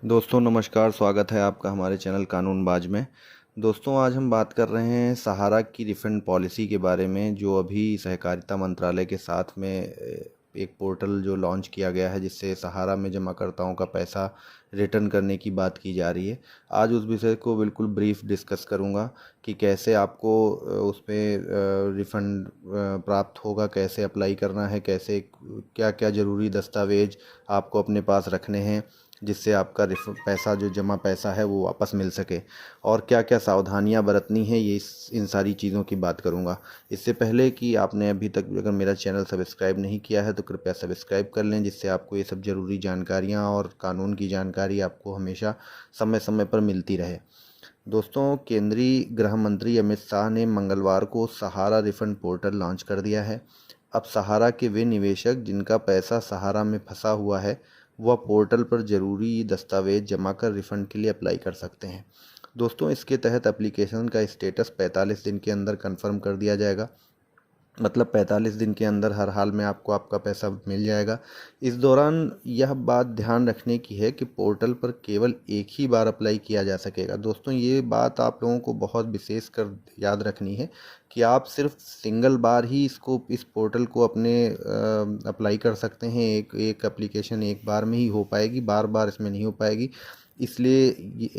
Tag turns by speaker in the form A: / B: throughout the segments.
A: दोस्तों नमस्कार, स्वागत है आपका हमारे चैनल कानून बाज में। दोस्तों आज हम बात कर रहे हैं सहारा की रिफ़ंड पॉलिसी के बारे में, जो अभी सहकारिता मंत्रालय के साथ में एक पोर्टल जो लॉन्च किया गया है, जिससे सहारा में जमाकर्ताओं का पैसा रिटर्न करने की बात की जा रही है। आज उस विषय को बिल्कुल ब्रीफ डिस्कस करूंगा कि कैसे आपको उसमें रिफ़ंड प्राप्त होगा, कैसे अप्लाई करना है, कैसे क्या क्या ज़रूरी दस्तावेज आपको अपने पास रखने हैं जिससे आपका पैसा जो जमा पैसा है वो वापस मिल सके, और क्या क्या सावधानियां बरतनी है, ये इन सारी चीज़ों की बात करूंगा। इससे पहले कि आपने अभी तक अगर मेरा चैनल सब्सक्राइब नहीं किया है तो कृपया सब्सक्राइब कर लें, जिससे आपको ये सब ज़रूरी जानकारियां और कानून की जानकारी आपको हमेशा समय समय पर मिलती रहे। दोस्तों, केंद्रीय गृह मंत्री अमित शाह ने मंगलवार को सहारा रिफंड पोर्टल लॉन्च कर दिया है। अब सहारा के वे निवेशक जिनका पैसा सहारा में फंसा हुआ है, वह पोर्टल पर ज़रूरी दस्तावेज जमा कर रिफ़ंड के लिए अप्लाई कर सकते हैं। दोस्तों, इसके तहत एप्लीकेशन का स्टेटस 45 दिन के अंदर कंफर्म कर दिया जाएगा। मतलब 45 दिन के अंदर हर हाल में आपको आपका पैसा मिल जाएगा। इस दौरान यह बात ध्यान रखने की है कि पोर्टल पर केवल एक ही बार अप्लाई किया जा सकेगा। दोस्तों, ये बात आप लोगों को बहुत विशेष कर याद रखनी है कि आप सिर्फ सिंगल बार ही इस पोर्टल को अपने अप्लाई कर सकते हैं। एक एप्लीकेशन एक बार में ही हो पाएगी, बार बार इसमें नहीं हो पाएगी। इसलिए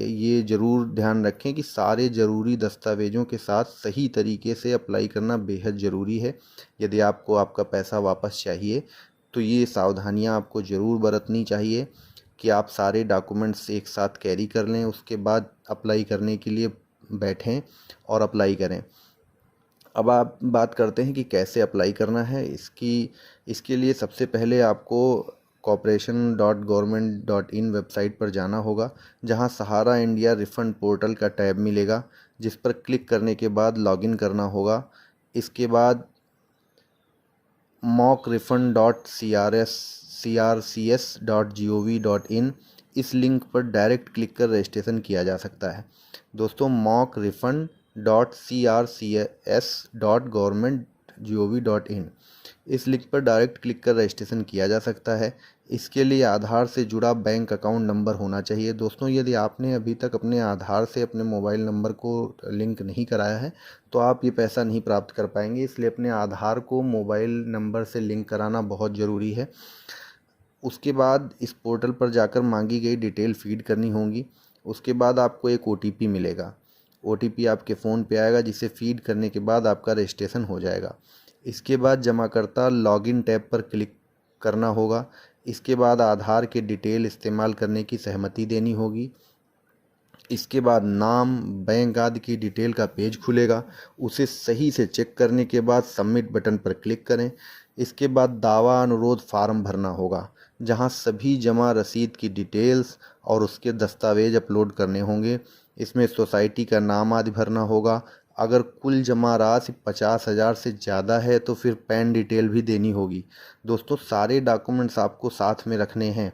A: ये ज़रूर ध्यान रखें कि सारे ज़रूरी दस्तावेज़ों के साथ सही तरीके से अप्लाई करना बेहद ज़रूरी है। यदि आपको आपका पैसा वापस चाहिए तो ये सावधानियां आपको ज़रूर बरतनी चाहिए कि आप सारे डॉक्यूमेंट्स एक साथ कैरी कर लें, उसके बाद अप्लाई करने के लिए बैठें और अप्लाई करें। अब आप बात करते हैं कि कैसे अप्लाई करना है। इसके लिए सबसे पहले आपको corporation.government.in वेबसाइट पर जाना होगा, जहां सहारा इंडिया रिफ़ंड पोर्टल का टैब मिलेगा, जिस पर क्लिक करने के बाद लॉगिन करना होगा। इसके बाद mockRefund.crcs.gov.in इस लिंक पर डायरेक्ट क्लिक कर रजिस्ट्रेशन किया जा सकता है। दोस्तों, mockRefund.crcs.government.gov.in इस लिंक पर डायरेक्ट क्लिक कर रजिस्ट्रेशन किया जा सकता है। इसके लिए आधार से जुड़ा बैंक अकाउंट नंबर होना चाहिए। दोस्तों, यदि आपने अभी तक अपने आधार से अपने मोबाइल नंबर को लिंक नहीं कराया है तो आप ये पैसा नहीं प्राप्त कर पाएंगे। इसलिए अपने आधार को मोबाइल नंबर से लिंक कराना बहुत ज़रूरी है। उसके बाद इस पोर्टल पर जाकर मांगी गई डिटेल फीड करनी होगी। उसके बाद आपको एक OTP मिलेगा। OTP आपके फ़ोन पे आएगा, जिसे फीड करने के बाद आपका रजिस्ट्रेशन हो जाएगा। इसके बाद जमाकर्ता लॉगिन टैब पर क्लिक करना होगा। इसके बाद आधार के डिटेल इस्तेमाल करने की सहमति देनी होगी। इसके बाद नाम, बैंक आदि की डिटेल का पेज खुलेगा। उसे सही से चेक करने के बाद सबमिट बटन पर क्लिक करें। इसके बाद दावा अनुरोध फार्म भरना होगा, जहां सभी जमा रसीद की डिटेल्स और उसके दस्तावेज अपलोड करने होंगे। इसमें सोसाइटी का नाम आदि भरना होगा। अगर कुल जमा राशि 50,000 से ज़्यादा है तो फिर पैन डिटेल भी देनी होगी। दोस्तों, सारे डॉक्यूमेंट्स आपको साथ में रखने हैं।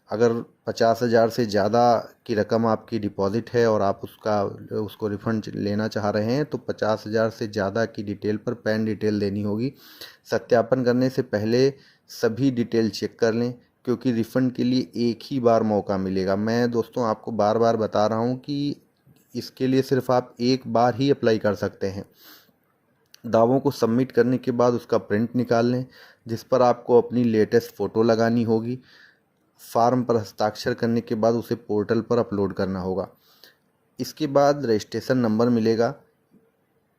A: अगर 50,000 से ज़्यादा की रकम आपकी डिपॉजिट है और आप उसको रिफ़ंड लेना चाह रहे हैं तो 50,000 से ज़्यादा की डिटेल पर पैन डिटेल देनी होगी। सत्यापन करने से पहले सभी डिटेल चेक कर लें, क्योंकि रिफ़ंड के लिए एक ही बार मौका मिलेगा। मैं दोस्तों आपको बार बार बता रहा हूँ कि इसके लिए सिर्फ आप एक बार ही अप्लाई कर सकते हैं। दावों को सबमिट करने के बाद उसका प्रिंट निकाल लें, जिस पर आपको अपनी लेटेस्ट फ़ोटो लगानी होगी। फार्म पर हस्ताक्षर करने के बाद उसे पोर्टल पर अपलोड करना होगा। इसके बाद रजिस्ट्रेशन नंबर मिलेगा।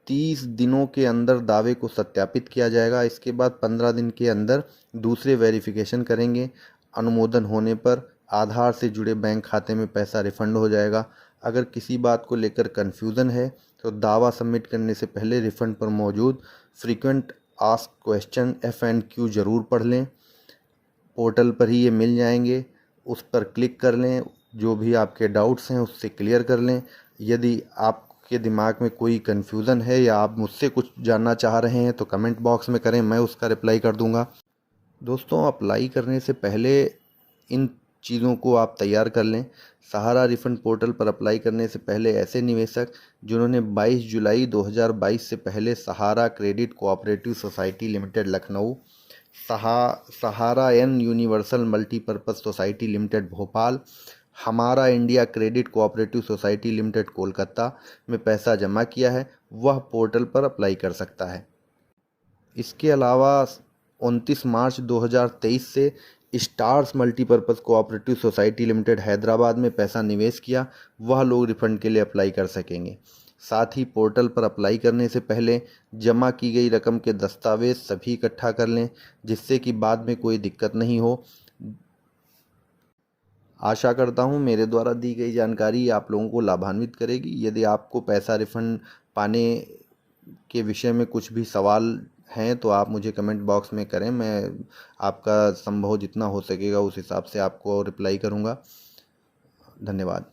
A: 30 दिनों के अंदर दावे को सत्यापित किया जाएगा। इसके बाद 15 दिन के अंदर दूसरे वेरिफिकेशन करेंगे। अनुमोदन होने पर आधार से जुड़े बैंक खाते में पैसा रिफंड हो जाएगा। अगर किसी बात को लेकर कन्फ्यूज़न है तो दावा सबमिट करने से पहले रिफंड पर मौजूद फ्रीक्वेंट आस्क क्वेश्चन FNQ ज़रूर पढ़ लें। पोर्टल पर ही ये मिल जाएंगे, उस पर क्लिक कर लें। जो भी आपके डाउट्स हैं उससे क्लियर कर लें। यदि आपके दिमाग में कोई कन्फ्यूज़न है या आप मुझसे कुछ जानना चाह रहे हैं तो कमेंट बॉक्स में करें, मैं उसका रिप्लाई कर दूंगा। दोस्तों, अप्लाई करने से पहले इन चीज़ों को आप तैयार कर लें। सहारा रिफंड पोर्टल पर अप्लाई करने से पहले ऐसे निवेशक जिन्होंने 22 जुलाई 2022 से पहले Sahara credit cooperative society limited Lucknow, Saharayn universal multipurpose society limited Bhopal, Hamara India credit cooperative society limited Kolkata में पैसा जमा किया है वह पोर्टल पर अप्लाई कर सकता है। इसके अलावा 29 मार्च 2023 से stars multipurpose cooperative society limited Hyderabad में पैसा निवेश किया वह लोग रिफंड के लिए अप्लाई कर सकेंगे। साथ ही पोर्टल पर अप्लाई करने से पहले जमा की गई रकम के दस्तावेज सभी इकट्ठा कर लें जिससे कि बाद में कोई दिक्कत नहीं हो। आशा करता हूँ मेरे द्वारा दी गई जानकारी आप लोगों को लाभान्वित करेगी। यदि आपको पैसा रिफंड पाने के विषय में कुछ भी सवाल हैं तो आप मुझे कमेंट बॉक्स में करें, मैं आपका संभव जितना हो सकेगा उस हिसाब से आपको रिप्लाई करूँगा। धन्यवाद।